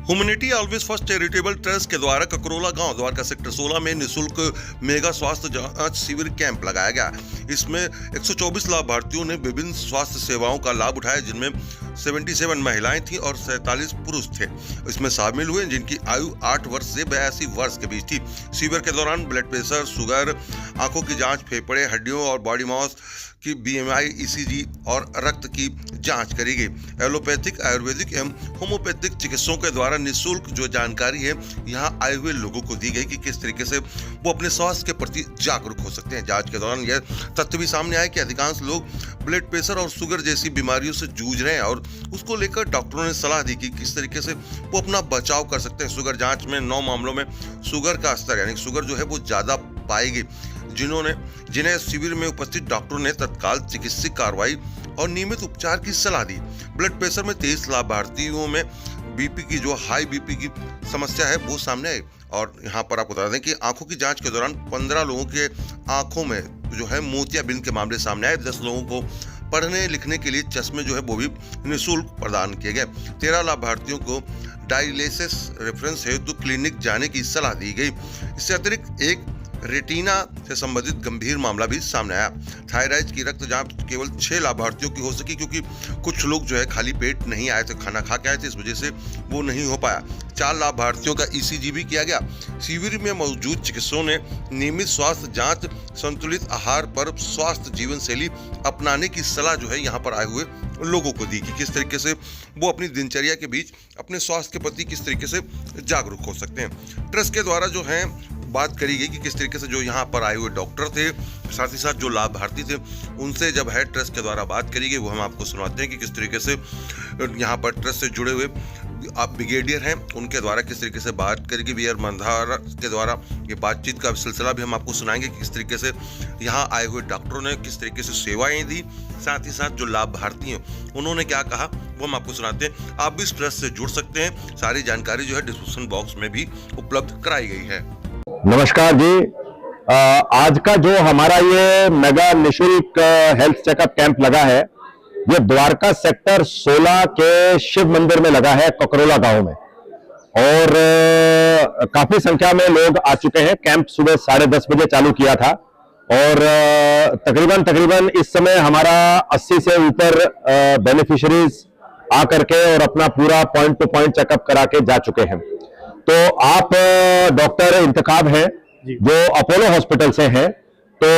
Humanity always first charitable trust के द्वारा ककरोला गांव द्वारका सेक्टर 16 में निःशुल्क मेगा स्वास्थ्य जांच शिविर कैंप लगाया गया। इसमें 124 लाभार्थियों ने विभिन्न स्वास्थ्य सेवाओं का लाभ उठाया, जिनमें 77 महिलाएं थीं और 47 पुरुष थे। इसमें शामिल हुए जिनकी आयु 8 वर्ष से 82 वर्ष के बीच थी। शिविर के दौरान ब्लड प्रेशर, शुगर, आंखों की जांच, फेफड़े, हड्डियों और बॉडी मास की BMI, ECG और रक्त की जांच करी गई। एलोपैथिक, आयुर्वेदिक एवं होम्योपैथिक चिकित्सकों के द्वारा निःशुल्क जो जानकारी है यहाँ आए हुए लोगों को दी गई कि किस तरीके से वो अपने स्वास्थ्य के प्रति जागरूक हो सकते हैं। जांच के दौरान यह तथ्य भी सामने आया कि अधिकांश लोग ब्लड प्रेशर और शुगर जैसी बीमारियों से जूझ रहे हैं और उसको लेकर डॉक्टरों ने सलाह दी कि किस तरीके से वो अपना बचाव कर सकते हैं। शुगर जांच में 9 मामलों में शुगर का स्तर यानी शुगर जो है वो ज्यादा पाई गई, जिन्हें शिविर में उपस्थित डॉक्टरों ने तत्काल चिकित्सीय कार्रवाई और नियमित उपचार की सलाह दी। ब्लड प्रेशर में 23 लाभार्थियों में बीपी की जो हाई बीपी की समस्या है वो सामने आई। और यहाँ पर आपको बता दें कि आंखों की जांच के दौरान 15 लोगों के आंखों में जो है मोतियाबिंद के मामले सामने आए। 10 लोगों को पढ़ने लिखने के लिए चश्मे जो है वो भी निःशुल्क प्रदान किए गए। 13 लाभार्थियों को डायलिसिस रेफरेंस हेतु क्लिनिक जाने की सलाह दी गई। इससे अतिरिक्त एक रेटिना से संबंधित गंभीर मामला भी सामने आया। थायराइड की रक्त जांच केवल 6 लाभार्थियों की हो सकी, क्योंकि कुछ लोग जो है खाली पेट नहीं आए थे, खाना खा के आए थे, इस वजह से वो नहीं हो पाया। 4 लाभार्थियों का ECG भी किया गया। शिविर में मौजूद चिकित्सकों ने नियमित स्वास्थ्य जांच, संतुलित आहार पर स्वास्थ्य जीवन शैली अपनाने की सलाह जो है यहाँ पर आए हुए लोगों को दी कि किस तरीके से वो अपनी दिनचर्या के बीच अपने स्वास्थ्य के प्रति किस तरीके से जागरूक हो सकते हैं। ट्रस्ट के द्वारा जो है बात करी गई कि किस तरीके से जो यहाँ पर आए हुए डॉक्टर थे, साथ ही साथ जो लाभार्थी थे, उनसे जब हेड ट्रस्ट के द्वारा बात करी गई वो हम आपको सुनाते हैं कि किस तरीके से यहाँ पर ट्रस्ट से जुड़े हुए आप ब्रिगेडियर हैं उनके द्वारा किस तरीके से बात करी गई। वीआर मंधारा के द्वारा ये बातचीत का सिलसिला भी हम आपको सुनाएंगे कि किस तरीके से यहाँ आए हुए डॉक्टरों ने किस तरीके से सेवाएं दी, साथ ही साथ जो लाभार्थी हैं उन्होंने क्या कहा वो हम आपको सुनाते हैं। आप भी इस ट्रस्ट से जुड़ सकते हैं। सारी जानकारी जो है डिस्क्रिप्शन बॉक्स में भी उपलब्ध कराई गई है। नमस्कार जी, आज का जो हमारा ये मेगा निःशुल्क हेल्थ चेकअप कैंप लगा है, ये द्वारका सेक्टर 16 के शिव मंदिर में लगा है, ककरोला गांव में। और काफी संख्या में लोग आ चुके हैं। कैंप सुबह 10:30 बजे चालू किया था और तकरीबन इस समय हमारा 80 से ऊपर बेनिफिशियरीज आ करके और अपना पूरा पॉइंट टू पॉइंट चेकअप करा के जा चुके हैं। तो आप डॉक्टर इंतखाब हैं जो अपोलो हॉस्पिटल से हैं, तो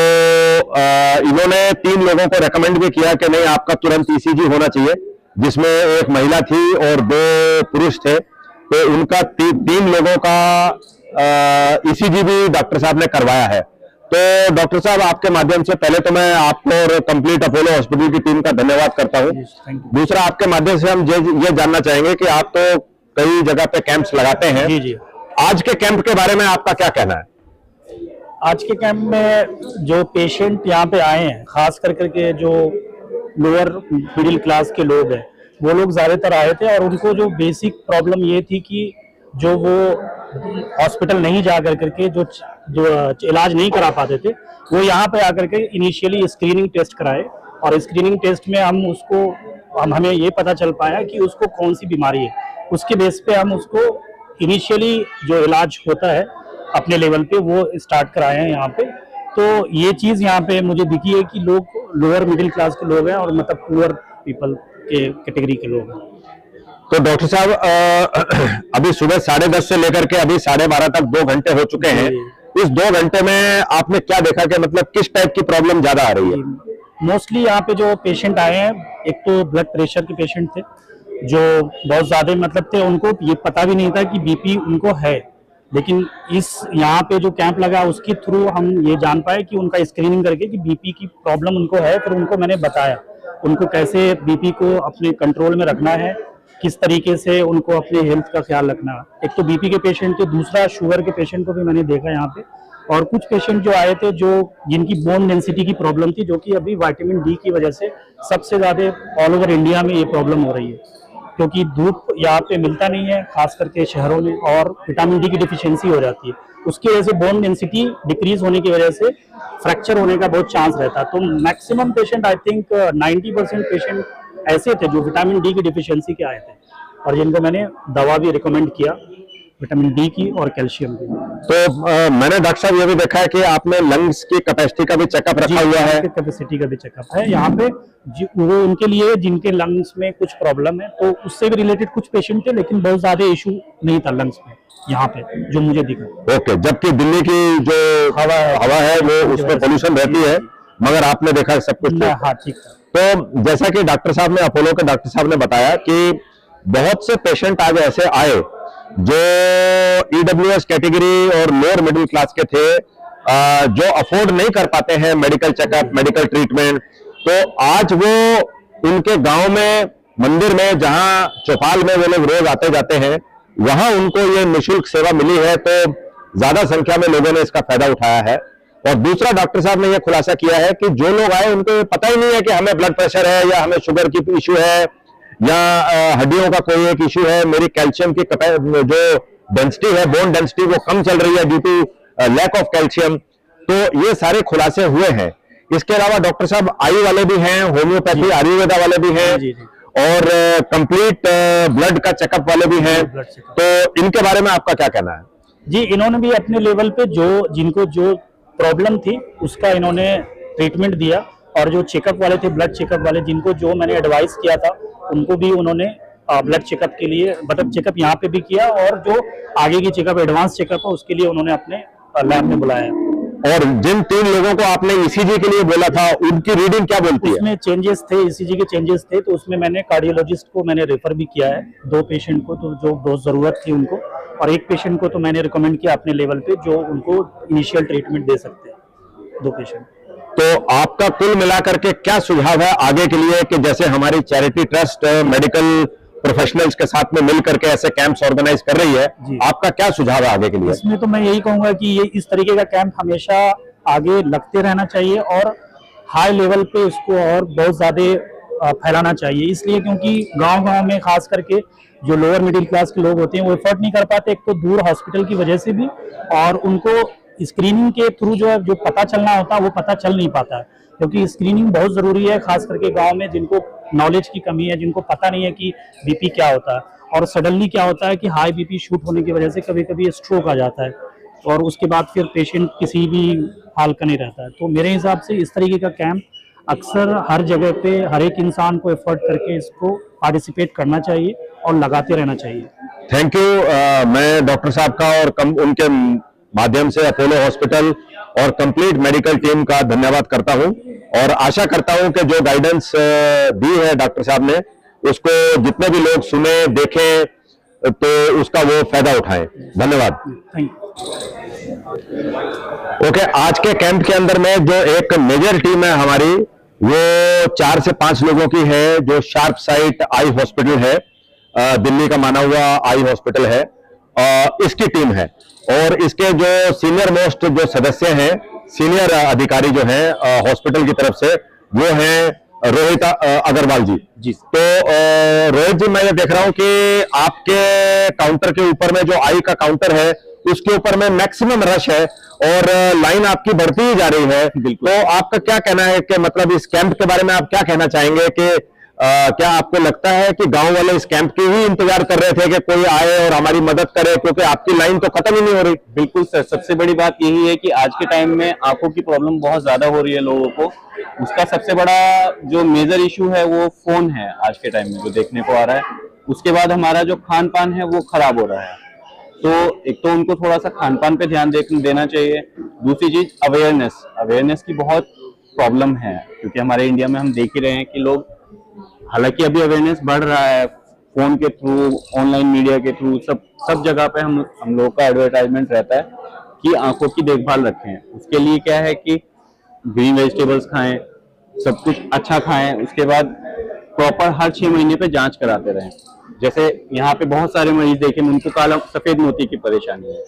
इन्होंने 3 लोगों को रेकमेंड भी किया कि नहीं आपका तुरंत ECG होना चाहिए, जिसमें एक महिला थी और 2 पुरुष थे। तो उनका 3 लोगों का ECG भी डॉक्टर साहब ने करवाया है। तो डॉक्टर साहब, आपके माध्यम से पहले तो मैं आपको और कंप्लीट अपोलो हॉस्पिटल की टीम का धन्यवाद करता हूं। दूसरा, आपके माध्यम से हम ये जानना चाहेंगे कि आप तो कई जगह पे कैंप्स लगाते हैं। जी। आज के कैंप के बारे में आपका क्या कहना है? आज के कैंप में जो पेशेंट यहाँ पे आए हैं, खास करके जो लोअर मिडिल क्लास के लोग हैं, वो लोग ज्यादातर आए थे और उनको जो बेसिक प्रॉब्लम ये थी कि जो वो हॉस्पिटल नहीं जा करके जो इलाज नहीं करा पाते थे, वो यहाँ पे आकर के इनिशियली स्क्रीनिंग टेस्ट कराए। और स्क्रीनिंग टेस्ट में हमें ये पता चल पाया कि उसको कौन सी बीमारी है। उसके बेस पे हम उसको इनिशियली जो इलाज होता है अपने लेवल पे वो स्टार्ट कराए हैं यहाँ पे। तो ये चीज़ यहाँ पे मुझे दिखी है कि लोग लोअर मिडिल क्लास के लोग हैं और मतलब पुअर पीपल के कैटेगरी के लोग हैं। तो डॉक्टर साहब, अभी सुबह 10:30 से लेकर के अभी 12:30 तक 2 घंटे हो चुके हैं। इस 2 घंटे में आपने क्या देखा कि मतलब किस टाइप की प्रॉब्लम ज्यादा आ रही है? मोस्टली यहाँ पे जो पेशेंट आए हैं, एक तो ब्लड प्रेशर के पेशेंट थे जो बहुत ज्यादा मतलब थे, उनको ये पता भी नहीं था कि BP उनको है। लेकिन इस यहाँ पे जो कैंप लगा उसके थ्रू हम ये जान पाए कि उनका स्क्रीनिंग करके कि BP की प्रॉब्लम उनको है। फिर उनको मैंने बताया उनको कैसे BP को अपने कंट्रोल में रखना है, किस तरीके से उनको अपने हेल्थ का ख्याल रखना है। एक तो BP के पेशेंट थे, दूसरा शुगर के पेशेंट को भी मैंने देखा यहाँ पे। और कुछ पेशेंट जो आए थे जिनकी बोन डेंसिटी की प्रॉब्लम थी, जो कि अभी विटामिन D की वजह से सबसे ज्यादा ऑल ओवर इंडिया में ये प्रॉब्लम हो रही है, क्योंकि धूप यहाँ पे मिलता नहीं है खास करके शहरों में, और विटामिन D की डिफिशियंसी हो जाती है। उसकी वजह से बोन डेंसिटी डिक्रीज होने की वजह से फ्रैक्चर होने का बहुत चांस रहता है। तो maximum patient, I think 90% patient ऐसे थे जो विटामिन D की डिफिशियंसी के आए थे। और जिनको मैंने दवा भी रिकमेंड किया, विटामिन डी की और कैल्शियम की। तो मैंने डॉक्टर साहब ये भी देखा है कि आपने लंग्स की कैपेसिटी का भी चेकअप रखा हुआ है। कैपेसिटी का भी चेकअप है यहाँ पे। वो उनके लिए जिनके लंग्स में कुछ प्रॉब्लम है, तो उससे भी रिलेटेड कुछ पेशेंट थे, लेकिन बहुत ज्यादा इशू नहीं था लंग्स में यहाँ पे जो मुझे दिखा। ओके, जबकि दिल्ली की जो हवा है वो उसमें पोल्यूशन रहती है, मगर आपने देखा सब कुछ हाँ ठीक है। तो जैसा कि डॉक्टर साहब ने, अपोलो के डॉक्टर साहब ने बताया कि बहुत से पेशेंट आज ऐसे आए जो ईडब्ल्यूएस कैटेगरी और लोअर मिडिल क्लास के थे, जो अफोर्ड नहीं कर पाते हैं मेडिकल चेकअप, मेडिकल ट्रीटमेंट। तो आज वो उनके गांव में, मंदिर में, जहां चौपाल में वो लोग रोज आते जाते हैं, वहां उनको ये निःशुल्क सेवा मिली है। तो ज्यादा संख्या में लोगों ने इसका फायदा उठाया है। और दूसरा, डॉक्टर साहब ने यह खुलासा किया है कि जो लोग आए उनको पता ही नहीं है कि हमें ब्लड प्रेशर है या हमें शुगर की इश्यू है या हड्डियों का कोई एक इश्यू है, मेरी कैल्शियम की जो डेंसिटी है, बोन डेंसिटी, वो कम चल रही है due to lack of calcium. तो ये सारे खुलासे हुए हैं। इसके अलावा डॉक्टर साहब आई वाले भी हैं, होम्योपैथी आयुर्वेदा वाले भी हैं, और कंप्लीट ब्लड का चेकअप वाले भी हैं। तो इनके बारे में आपका क्या कहना है? जी, इन्होंने भी अपने लेवल पे जिनको जो प्रॉब्लम थी उसका इन्होंने ट्रीटमेंट दिया, और जो चेकअप वाले थे, ब्लड चेकअप वाले, जिनको जो मैंने एडवाइस किया था उनको भी उन्होंने ब्लड चेकअप के लिए, मतलब चेकअप यहाँ पे भी किया, और जो आगे की चेकअप, एडवांस चेकअप है, उसके लिए उन्होंने अपने लैब में बुलाया। और जिन 3 लोगों को आपने ईसीजी के लिए बोला था, उनकी रीडिंग क्या बोलती है? उसमें चेंजेस थे, ईसीजी के चेंजेस थे, तो उसमें मैंने कार्डियोलॉजिस्ट को मैंने रेफर भी किया है। 2 पेशेंट को तो जो बहुत जरूरत थी उनको, और 1 पेशेंट को तो मैंने रिकमेंड किया अपने लेवल पे जो उनको इनिशियल ट्रीटमेंट दे सकते हैं। 2 पेशेंट। तो आपका कुल मिलाकर के क्या सुझाव है आगे के लिए कि जैसे हमारी चैरिटी ट्रस्ट मेडिकल प्रोफेशनल्स के साथ में मिलकर के ऐसे कैंप्स ऑर्गेनाइज कर रही है, आपका क्या सुझाव है आगे के लिए? इसमें तो मैं यही कहूंगा कि ये इस तरीके का कैंप हमेशा आगे लगते रहना चाहिए, और हाई लेवल पे इसको और बहुत ज्यादा फैलाना चाहिए। इसलिए क्योंकि गांव-गांव में खास करके जो लोअर मिडिल क्लास के लोग होते हैं वो एफर्ट नहीं कर पाते, एक तो दूर हॉस्पिटल की वजह से भी, और उनको स्क्रीनिंग के थ्रू जो है जो पता चलना होता है वो पता चल नहीं पाता है, क्योंकि स्क्रीनिंग बहुत जरूरी है, खास करके गांव में जिनको नॉलेज की कमी है, जिनको पता नहीं है कि बीपी क्या होता है, और सडनली क्या होता है कि हाई बीपी शूट होने की वजह से कभी कभी स्ट्रोक आ जाता है, और उसके बाद फिर पेशेंट किसी भी हाल का नहीं रहता है। तो मेरे हिसाब से इस तरीके का कैंप अक्सर हर जगह पे हर एक इंसान को एफर्ट करके इसको पार्टिसिपेट करना चाहिए और लगाते रहना चाहिए। Thank you. मैं डॉक्टर साहब का और उनके माध्यम से अपोलो हॉस्पिटल और कंप्लीट मेडिकल टीम का धन्यवाद करता हूं, और आशा करता हूं कि जो गाइडेंस दी है डॉक्टर साहब ने, उसको जितने भी लोग सुने, देखें, तो उसका वो फायदा उठाएं। धन्यवाद। ओके, आज के कैंप के अंदर में जो एक मेजर टीम है हमारी, वो 4 से 5 लोगों की है, जो शार्प साइट आई हॉस्पिटल है, दिल्ली का माना हुआ आई हॉस्पिटल है, इसकी टीम है। और इसके जो सीनियर मोस्ट जो सदस्य हैं, सीनियर अधिकारी जो हैं हॉस्पिटल की तरफ से, वो हैं रोहित अग्रवाल जी। तो रोहित जी, मैं ये देख रहा हूं कि आपके काउंटर के ऊपर में जो आई का काउंटर है उसके ऊपर में मैक्सिमम रश है और लाइन आपकी बढ़ती ही जा रही है। तो आपका क्या कहना है कि मतलब इस कैंप के बारे में आप क्या कहना चाहेंगे कि क्या आपको लगता है कि गांव वाले इस कैंप की ही इंतजार कर रहे थे कि कोई आए और हमारी मदद करे, क्योंकि आपकी लाइन तो खत्म ही नहीं हो रही? बिल्कुल सर, सबसे बड़ी बात यही है कि आज के टाइम में आंखों की प्रॉब्लम बहुत ज्यादा हो रही है लोगों को। उसका सबसे बड़ा जो मेजर इशू है वो फोन है आज के टाइम में जो देखने को आ रहा है। उसके बाद हमारा जो खान पान है वो खराब हो रहा है, तो एक तो उनको थोड़ा सा खान पान पे ध्यान देना चाहिए। दूसरी चीज अवेयरनेस की बहुत प्रॉब्लम है, क्योंकि हमारे इंडिया में हम देख ही रहे हैं कि लोग, हालांकि अभी अवेयरनेस बढ़ रहा है फोन के थ्रू, ऑनलाइन मीडिया के थ्रू, सब जगह पे हम लोगों का एडवर्टाइजमेंट रहता है कि आंखों की देखभाल रखें। उसके लिए क्या है कि ग्रीन वेजिटेबल्स खाएं, सब कुछ अच्छा खाएं, उसके बाद प्रॉपर हर 6 महीने पे जांच कराते रहें। जैसे यहाँ पे बहुत सारे मरीज देखे, उनको काला सफेद मोती की परेशानी है।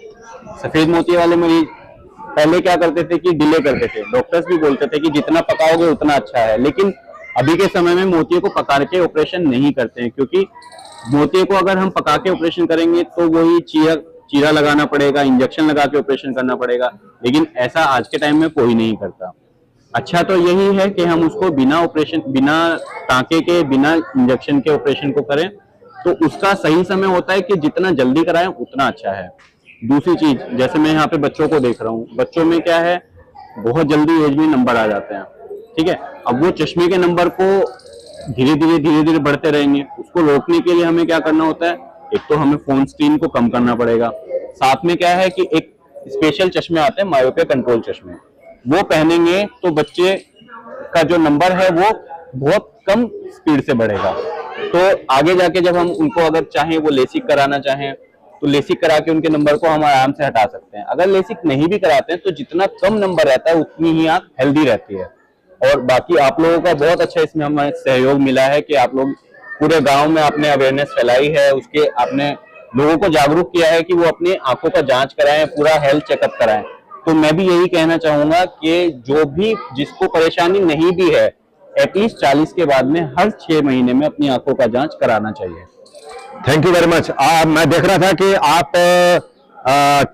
सफेद मोती वाले मरीज पहले क्या करते थे कि डिले करते थे, डॉक्टर्स भी बोलते थे कि जितना पकाओगे उतना अच्छा है, लेकिन अभी के समय में मोतियों को पका के ऑपरेशन नहीं करते हैं, क्योंकि मोतियों को अगर हम पका के ऑपरेशन करेंगे तो वही चीरा लगाना पड़ेगा, इंजेक्शन लगा के ऑपरेशन करना पड़ेगा, लेकिन ऐसा आज के टाइम में कोई नहीं करता। अच्छा तो यही है कि हम उसको बिना टांके के, बिना इंजेक्शन के ऑपरेशन को करें, तो उसका सही समय होता है कि जितना जल्दी कराएं उतना अच्छा है। दूसरी चीज, जैसे मैं यहाँ पे बच्चों को देख रहा हूँ, बच्चों में क्या है, बहुत जल्दी एज में नंबर आ जाते हैं, ठीक है। अब वो चश्मे के नंबर को धीरे धीरे बढ़ते रहेंगे, उसको रोकने के लिए हमें क्या करना होता है, एक तो हमें फोन स्क्रीन को कम करना पड़ेगा, साथ में क्या है कि एक स्पेशल चश्मे आते हैं, मायोपिया कंट्रोल चश्मे, वो पहनेंगे तो बच्चे का जो नंबर है वो बहुत कम स्पीड से बढ़ेगा। तो आगे जाके जब हम उनको अगर चाहें वो लेसिक कराना चाहें तो लेसिक करा के उनके नंबर को हम आराम से हटा सकते हैं। अगर लेसिक नहीं भी कराते हैं तो जितना कम नंबर रहता है उतनी ही आंख हेल्दी रहती है। और बाकी आप लोगों का बहुत अच्छा इसमें हमें सहयोग मिला है कि आप लोग पूरे गांव में आपने अवेयरनेस फैलाई है, उसके आपने लोगों को जागरूक किया है कि वो अपनी आंखों का जांच कराएं, पूरा हेल्थ चेकअप कराएं। तो मैं भी यही कहना चाहूंगा कि जो भी जिसको परेशानी नहीं भी है, एटलीस्ट 40 के बाद में हर 6 महीने में अपनी आंखों का जांच कराना चाहिए। Thank you very much. मैं देख रहा था कि आप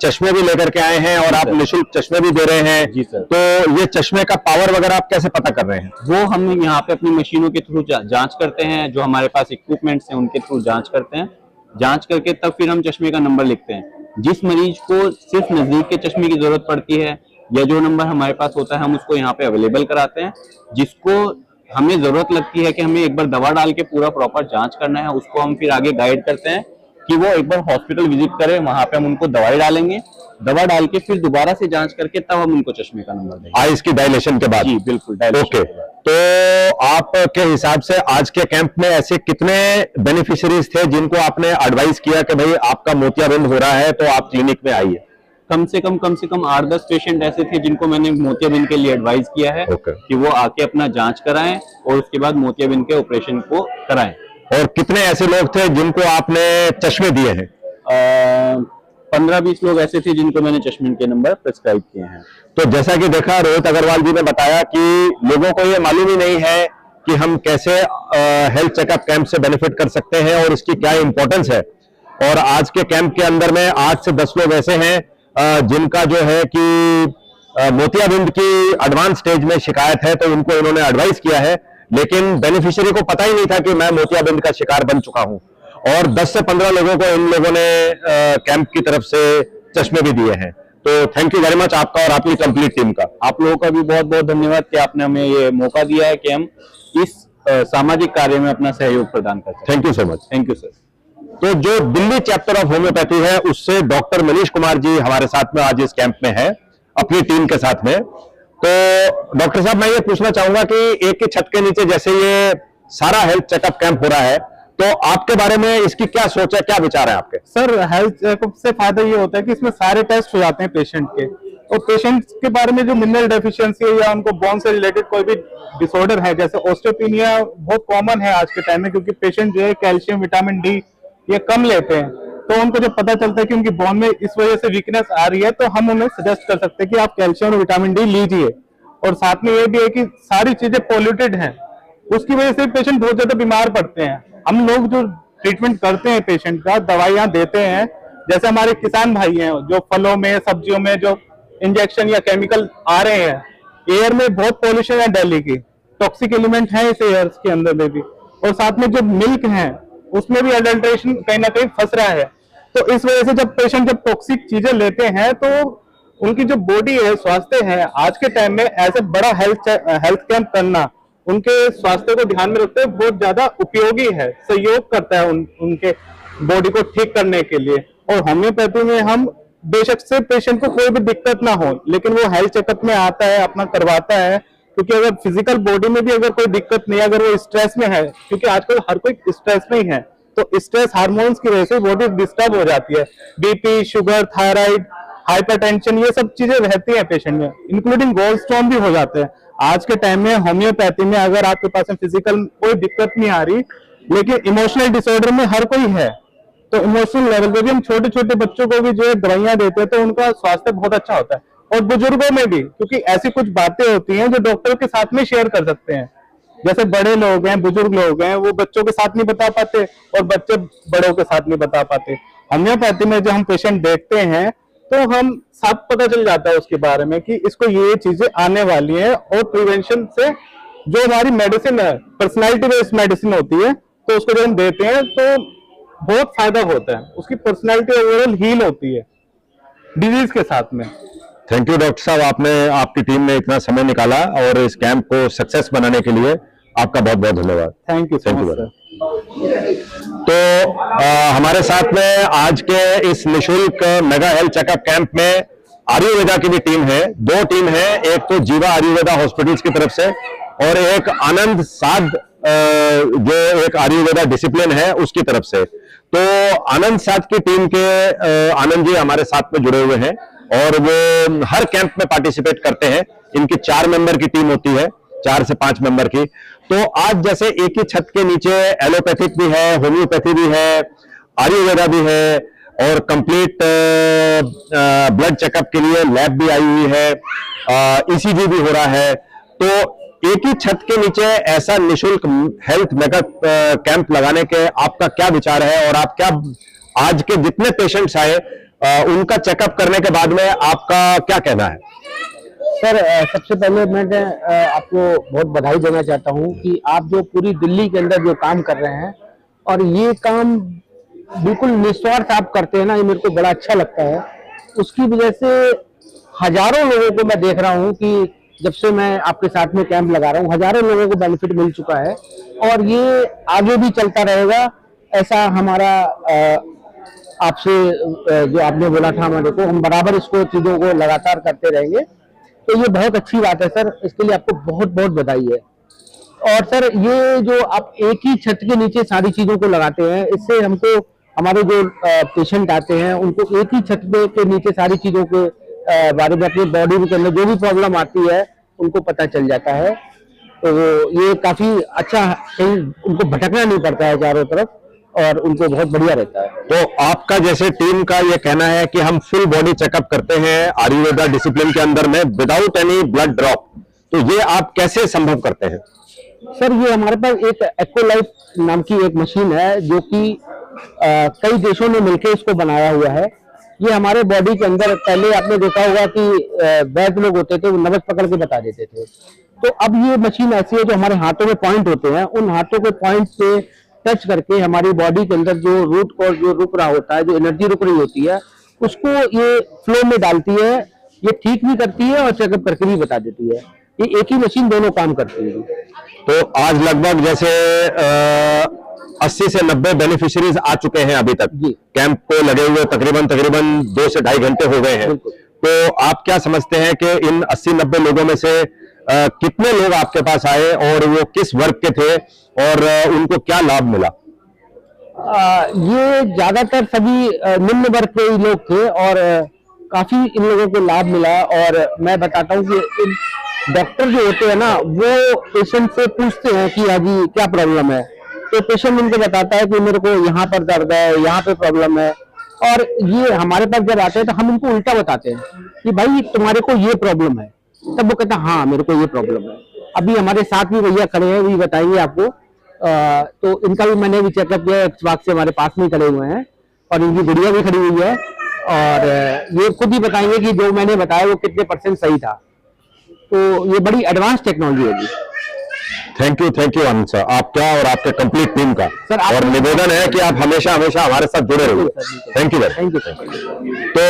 चश्मे भी लेकर के आए हैं और आप निःशुल्क चश्मे भी दे रहे हैं। जी सर। तो ये चश्मे का पावर वगैरह आप कैसे पता कर रहे हैं? वो हम यहाँ पे अपनी मशीनों के थ्रू जांच करते हैं, जो हमारे पास इक्विपमेंट्स हैं उनके थ्रू जांच करते हैं, जांच करके तब फिर हम चश्मे का नंबर लिखते हैं। जिस मरीज को सिर्फ नजदीक के चश्मे की जरूरत पड़ती है या जो नंबर हमारे पास होता है हम उसको यहाँ पे अवेलेबल कराते हैं। जिसको हमें जरूरत लगती है कि हमें एक बार दवा डाल के पूरा प्रॉपर जांच करना है, उसको हम फिर आगे गाइड करते हैं कि वो एक बार हॉस्पिटल विजिट करें, वहां पे हम उनको दवाई डालेंगे, दवा डाल के फिर दोबारा से जांच करके तब हम उनको चश्मे का नंबर देंगे। आइस की डायलेशन के बाद? जी बिल्कुल। ओके, तो आपके हिसाब से आज के कैंप में ऐसे कितने बेनिफिशियरीज थे जिनको आपने एडवाइस किया कि भाई आपका मोतियाबिंद हो रहा है तो आप क्लिनिक में आइए? कम से कम 8-10 पेशेंट ऐसे थे जिनको मैंने मोतियाबिंद के लिए एडवाइस किया है कि वो आके अपना जांच कराएं और उसके बाद मोतियाबिंद के ऑपरेशन को कराएं। और कितने ऐसे लोग थे जिनको आपने चश्मे दिए हैं? 15-20 लोग ऐसे थे जिनको मैंने चश्मे के नंबर प्रिस्क्राइब किए हैं। तो जैसा कि देखा, रोहित अग्रवाल जी ने बताया कि लोगों को ये मालूम ही नहीं है कि हम कैसे हेल्थ चेकअप कैंप से बेनिफिट कर सकते हैं और इसकी क्या इंपॉर्टेंस है। और आज के कैंप के अंदर में 8 से 10 लोग ऐसे हैं जिनका जो है कि मोतियाबिंद की एडवांस स्टेज में शिकायत है, तो उनको इन्होंने एडवाइस किया है, लेकिन बेनिफिशियरी को पता ही नहीं था कि मैं मोतियाबिंद का शिकार बन चुका हूं। और 10 से 15 लोगों को इन लोगों ने कैंप की तरफ से चश्मे भी दिए हैं। तो थैंक यू वेरी मच आपका और आपकी कंप्लीट टीम का। आप लोगों का भी बहुत बहुत धन्यवाद कि आपने हमें ये मौका दिया है कि हम इस सामाजिक कार्य में अपना सहयोग प्रदान कर सकें। Thank you so much. Thank you sir. तो जो दिल्ली चैप्टर ऑफ होम्योपैथी है उससे डॉक्टर मनीष कुमार जी हमारे साथ में आज इस कैंप में है अपनी टीम के साथ में। तो डॉक्टर साहब, मैं ये पूछना चाहूंगा कि एक ही छत के नीचे जैसे ये सारा हेल्थ चेकअप कैंप हो रहा है, तो आपके बारे में इसकी क्या सोच है, क्या विचार है आपके? सर, हेल्थ चेकअप से फायदा ये होता है कि इसमें सारे टेस्ट हो जाते हैं पेशेंट के, और पेशेंट के बारे में जो मिनरल डेफिशिएंसी है या उनको बोन से रिलेटेड कोई भी डिसऑर्डर है, जैसे ऑस्टियोपेनिया बहुत कॉमन है आज के टाइम में, क्योंकि पेशेंट जो है कैल्शियम, विटामिन डी ये कम लेते हैं, तो उनको जब पता चलता है कि उनकी बोन में इस वजह से वीकनेस आ रही है, तो हम उन्हें सजेस्ट कर सकते हैं कि आप कैल्शियम और विटामिन डी लीजिए। और साथ में ये भी है कि सारी चीजें पॉल्यूटेड हैं, उसकी वजह से पेशेंट बहुत ज्यादा बीमार पड़ते हैं। हम लोग जो ट्रीटमेंट करते हैं पेशेंट का, दवाइयां देते हैं, जैसे हमारे किसान भाई हैं जो फलों में, सब्जियों में जो इंजेक्शन या केमिकल आ रहे हैं, एयर में बहुत पॉल्यूशन है, दिल्ली की टॉक्सिक एलिमेंट है इस एयर के अंदर में भी, और साथ में जो मिल्क है उसमें भी अडल्ट्रेशन कहीं ना कहीं फंस रहा है। तो इस वजह से जब टॉक्सिक चीजें लेते हैं तो उनकी जो बॉडी है, स्वास्थ्य है, आज के टाइम में ऐसे बड़ा हेल्थ कैंप करना उनके स्वास्थ्य को ध्यान में रखते हुए बहुत ज्यादा उपयोगी है, सहयोग करता है उनके बॉडी को ठीक करने के लिए। और होम्योपैथी में हम बेशक से पेशेंट को कोई भी दिक्कत ना हो, लेकिन वो हेल्थ चेकअप में आता है, अपना करवाता है, क्योंकि अगर फिजिकल बॉडी में भी अगर कोई दिक्कत नहीं है, अगर वो स्ट्रेस में है, क्योंकि आजकल हर कोई स्ट्रेस में ही है, तो स्ट्रेस हार्मोन्स की वजह से बॉडी डिस्टर्ब हो जाती है, बीपी, शुगर, थायराइड, हाइपरटेंशन, ये सब चीजें रहती हैं पेशेंट में, इंक्लूडिंग गोल्ड स्टोन भी हो जाते हैं। आज के टाइम में होम्योपैथी में अगर आपके पास में फिजिकल कोई दिक्कत नहीं आ रही, लेकिन इमोशनल डिसऑर्डर में हर कोई है, तो इमोशनल लेवल पे भी हम छोटे छोटे बच्चों को भी जो है दवाइयां देते हैं, तो उनका स्वास्थ्य बहुत अच्छा होता है। और बुजुर्गों में भी, क्योंकि ऐसी कुछ बातें होती हैं जो डॉक्टर के साथ में शेयर कर सकते हैं, जैसे बड़े लोग हैं, बुजुर्ग लोग हैं, वो बच्चों के साथ नहीं बता पाते और बच्चे बड़ों के साथ नहीं बता पाते। होम्योपैथी में जो हम पेशेंट देखते हैं तो हम सब पता चल जाता है उसके बारे में कि इसको ये चीजें आने वाली हैं, और प्रिवेंशन से जो हमारी मेडिसिन है, पर्सनैलिटी बेस्ड मेडिसिन होती है, तो उसको जब हम देते हैं तो बहुत फायदा होता है, उसकी पर्सनैलिटी ओवरऑल हील होती है डिजीज के साथ में। थैंक यू डॉक्टर साहब, आपने आपकी टीम ने इतना समय निकाला और इस कैंप को सक्सेस बनाने के लिए आपका बहुत बहुत धन्यवाद। Thank you so much very sir. तो हमारे साथ में आज के इस निशुल्क मेगा हेल्थ चेकअप कैंप में आयुर्वेदा की भी टीम है। दो टीम है, एक तो जीवा आयुर्वेदा हॉस्पिटल्स की तरफ से और एक आनंद साध जो एक आयुर्वेदा डिसिप्लिन है उसकी तरफ से। तो आनंद साध की टीम के आनंद जी हमारे साथ में जुड़े हुए हैं और वो हर कैंप में पार्टिसिपेट करते हैं। इनकी 4 मेंबर की टीम होती है, 4 से 5 मेंबर की। तो आज जैसे एक ही छत के नीचे एलोपैथिक भी है, होम्योपैथी भी है, आयुर्वेदा भी है और कंप्लीट ब्लड चेकअप के लिए लैब भी आई हुई है, ईसीजी भी हो रहा है। तो एक ही छत के नीचे ऐसा निशुल्क हेल्थ मेगा कैंप लगाने के आपका क्या विचार है और आप क्या आज के जितने पेशेंट्स आए उनका चेकअप करने के बाद में आपका क्या कहना है? सर सबसे पहले मैं आपको बहुत बधाई देना चाहता हूं कि आप जो पूरी दिल्ली के अंदर जो काम कर रहे हैं और ये काम बिल्कुल निस्वार्थ आप करते हैं ना, ये मेरे को बड़ा अच्छा लगता है। उसकी वजह से हजारों लोगों को मैं देख रहा हूं कि जब से मैं आपके साथ में कैंप लगा रहा हूं हजारों लोगों को बेनिफिट मिल चुका है और ये आगे भी चलता रहेगा। ऐसा हमारा आपसे जो आपने बोला था हमारे को, हम बराबर इसको चीजों को लगातार करते रहेंगे। तो ये बहुत अच्छी बात है सर, इसके लिए आपको बहुत बहुत बधाई है। और सर ये जो आप एक ही छत के नीचे सारी चीजों को लगाते हैं, इससे हमको हमारे जो पेशेंट आते हैं उनको एक ही छत के नीचे सारी चीजों के बारे में अपनी बॉडी के अंदर जो भी प्रॉब्लम आती है उनको पता चल जाता है। तो ये काफी अच्छा, कहीं उनको भटकना नहीं पड़ता है चारों तरफ और उनको बहुत बढ़िया रहता है। तो आपका जैसे टीम का ये कहना है कि हम फुल बॉडी चेकअप करते हैं आयुर्वेदा डिसिप्लिन के अंदर में विदाउट एनी ब्लड ड्रॉप, तो ये आप कैसे संभव करते हैं? सर ये हमारे पास एक एक्वालाइफ नाम की एक मशीन है जो कि कई देशों ने मिलकर इसको बनाया हुआ है। ये हमारे बॉडी के अंदर, पहले आपने देखा होगा कि वैद्य लोग होते थे वो नब्ज पकड़ के बता देते थे, तो अब ये मशीन ऐसी है जो हमारे हाथों में पॉइंट होते हैं, उन हाथों के पॉइंट पे टच करके हमारी बॉडी के अंदर जो रूट कॉज जो रुक रहा होता है, जो एनर्जी रुक रही होती है, उसको ये फ्लो में डालती है, ये ठीक भी करती है और चेकअप करके भी बता देती है। ये एक ही मशीन दोनों काम करती है। तो आज लगभग जैसे 80 से 90 बेनिफिशियरीज आ चुके हैं अभी तक जी। कैंप को लगे हुए तकरीबन 2 से 2.5 घंटे हो गए हैं। तो आप क्या समझते हैं कि इन 80-90 लोगों में से कितने लोग आपके पास आए और वो किस वर्ग के थे और उनको क्या लाभ मिला? ये ज्यादातर सभी निम्न वर्ग के ही लोग थे और काफी इन लोगों को लाभ मिला। और मैं बताता हूँ कि इन डॉक्टर जो होते हैं ना, वो पेशेंट से पूछते हैं कि हाँ जी क्या प्रॉब्लम है, तो पेशेंट उनको बताता है कि मेरे को यहाँ पर दर्द है, यहाँ पे प्रॉब्लम है। और ये हमारे पास जब आते हैं तो हम इनको उल्टा बताते हैं कि भाई तुम्हारे को ये प्रॉब्लम है, तब वो कहता है हाँ मेरे को ये प्रॉब्लम है। अभी हमारे साथ भी भैया खड़े हैं, वही बताएंगे आपको। तो इनका भी मैंने भी चेकअप किया, एक्सवाक से हमारे पास में खड़े हुए हैं और इनकी गुड़िया भी खड़ी हुई है और ये खुद ही बताएंगे कि जो मैंने बताया वो कितने % सही था। तो ये बड़ी एडवांस टेक्नोलॉजी होगी। थैंक यू आनंद सर, आपका और आपके कंप्लीट टीम का। सर, और निवेदन है कि आप हमेशा हमारे साथ जुड़े रहिए। Thank you thank you. तो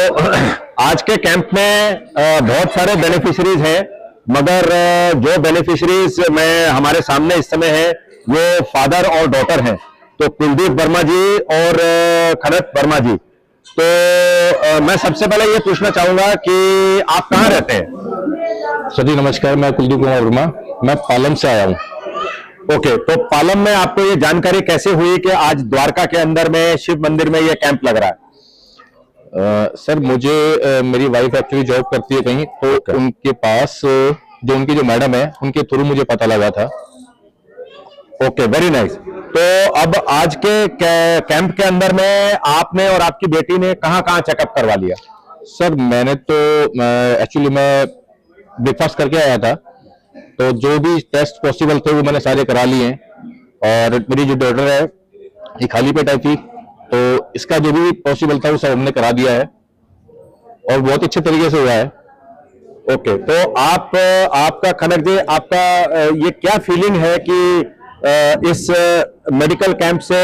आज के कैंप में बहुत सारे बेनिफिशरीज हैं, मगर जो बेनिफिशरीज में हमारे सामने इस समय है वो फादर और डॉटर हैं। तो कुलदीप वर्मा जी और खनत वर्मा जी। तो मैं सबसे पहले ये पूछना चाहूंगा कि आप कहाँ रहते हैं? सर जी नमस्कार, मैं कुलदीप कुमार वर्मा, मैं पालम से आया हूँ। ओके, तो पालम में आपको ये जानकारी कैसे हुई कि आज द्वारका के अंदर में शिव मंदिर में ये कैंप लग रहा है? सर मुझे मेरी वाइफ एक्चुअली जॉब करती है कहीं, तो उनके पास जो उनकी जो मैडम है उनके थ्रू मुझे पता लगा था। Okay, very nice. तो अब आज के कैंप के अंदर में आपने और आपकी बेटी ने कहाँ चेकअप करवा लिया? सर मैंने तो एक्चुअली मैं ब्रेकफास्ट करके आया था, तो जो भी टेस्ट पॉसिबल थे वो मैंने सारे करा लिए हैं। और मेरी जो डॉटर है ये खाली पेट आई थी, तो इसका जो भी पॉसिबल था वो सब हमने करा दिया है और बहुत अच्छे तरीके से हुआ है। ओके, तो आपका खनक जी, आपका ये क्या फीलिंग है कि इस मेडिकल कैंप से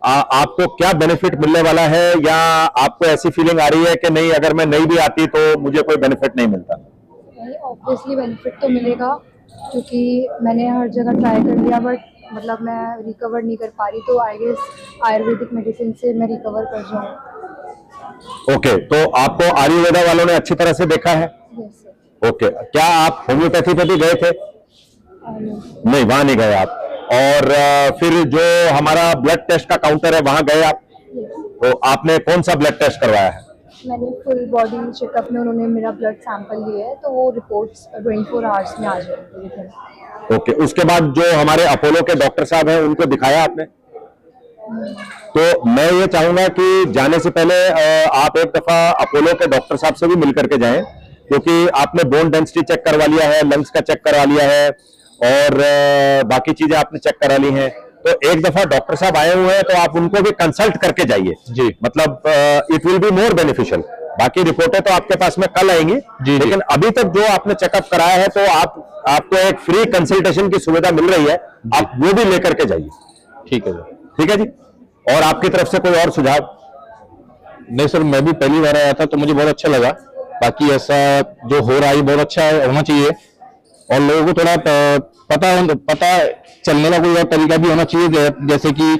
आपको क्या बेनिफिट मिलने वाला है, या आपको ऐसी फीलिंग आ रही है कि नहीं, अगर मैं नहीं भी आती तो मुझे कोई बेनिफिट नहीं मिलता? ऑब्वियसली बेनिफिट तो मिलेगा, क्योंकि मैंने हर जगह ट्राई कर लिया बट मतलब मैं रिकवर नहीं कर पा रही, तो आई गेस आयुर्वेदिक मेडिसिन से मैं रिकवर कर जाऊँ। ओके, तो आपको आयुर्वेदा वालों ने अच्छी तरह से देखा है? Yes sir. ओके, क्या आप होम्योपैथी पे भी गए थे? नहीं, वहां नहीं गए आप। और फिर जो हमारा ब्लड टेस्ट का काउंटर है वहां गए आप? तो आपने कौन सा ब्लड टेस्ट करवाया है? मैंने फुल बॉडी चेकअप में उन्होंने मेरा ब्लड सैंपल लिया है, तो वो रिपोर्ट्स 24 आवर्स में आ जाएगी। ओके, उसके बाद जो हमारे अपोलो के डॉक्टर साहब हैं उनको दिखाया आपने? तो मैं ये चाहूंगा कि जाने से पहले आप एक दफा अपोलो के डॉक्टर साहब से भी मिलकर के जाएं, क्योंकि आपने बोन डेंसिटी चेक करवा लिया है, लंग्स का चेक करवा लिया है, और बाकी चीजें आपने चेक करा ली हैं। तो एक दफा डॉक्टर साहब आए हुए हैं तो आप उनको भी कंसल्ट करके जाइए जी, मतलब it will be more beneficial. बाकी रिपोर्टें तो आपके पास में कल आएंगी जी, लेकिन अभी तक जो आपने चेकअप कराया है तो आपको एक फ्री कंसल्टेशन की सुविधा मिल रही है, आप वो भी लेकर के जाइए। ठीक है सर। ठीक है जी। और आपकी तरफ से कोई और सुझाव? नहीं सर, मैं भी पहली बार आया था तो मुझे बहुत अच्छा लगा। बाकी ऐसा जो हो रहा है बहुत अच्छा होना चाहिए, और लोगों को थोड़ा पता चलने का कोई और तरीका भी होना चाहिए, जैसे कि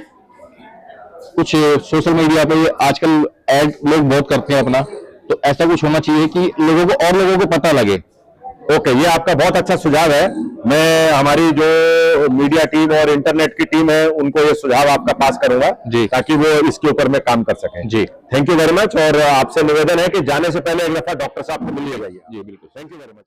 कुछ सोशल मीडिया पे आजकल ऐड लोग बहुत करते हैं अपना, तो ऐसा कुछ होना चाहिए कि लोगों को पता लगे। ओके, ये आपका बहुत अच्छा सुझाव है। मैं हमारी जो मीडिया टीम और इंटरनेट की टीम है उनको ये सुझाव आपका पास करूंगा जी, ताकि वो इसके ऊपर में काम कर सकें जी। Thank you very much. और आपसे निवेदन है कि जाने से पहले एक दफा डॉक्टर साहब को मिलिए जाइए। जी बिल्कुल, थैंक यू वेरी मच।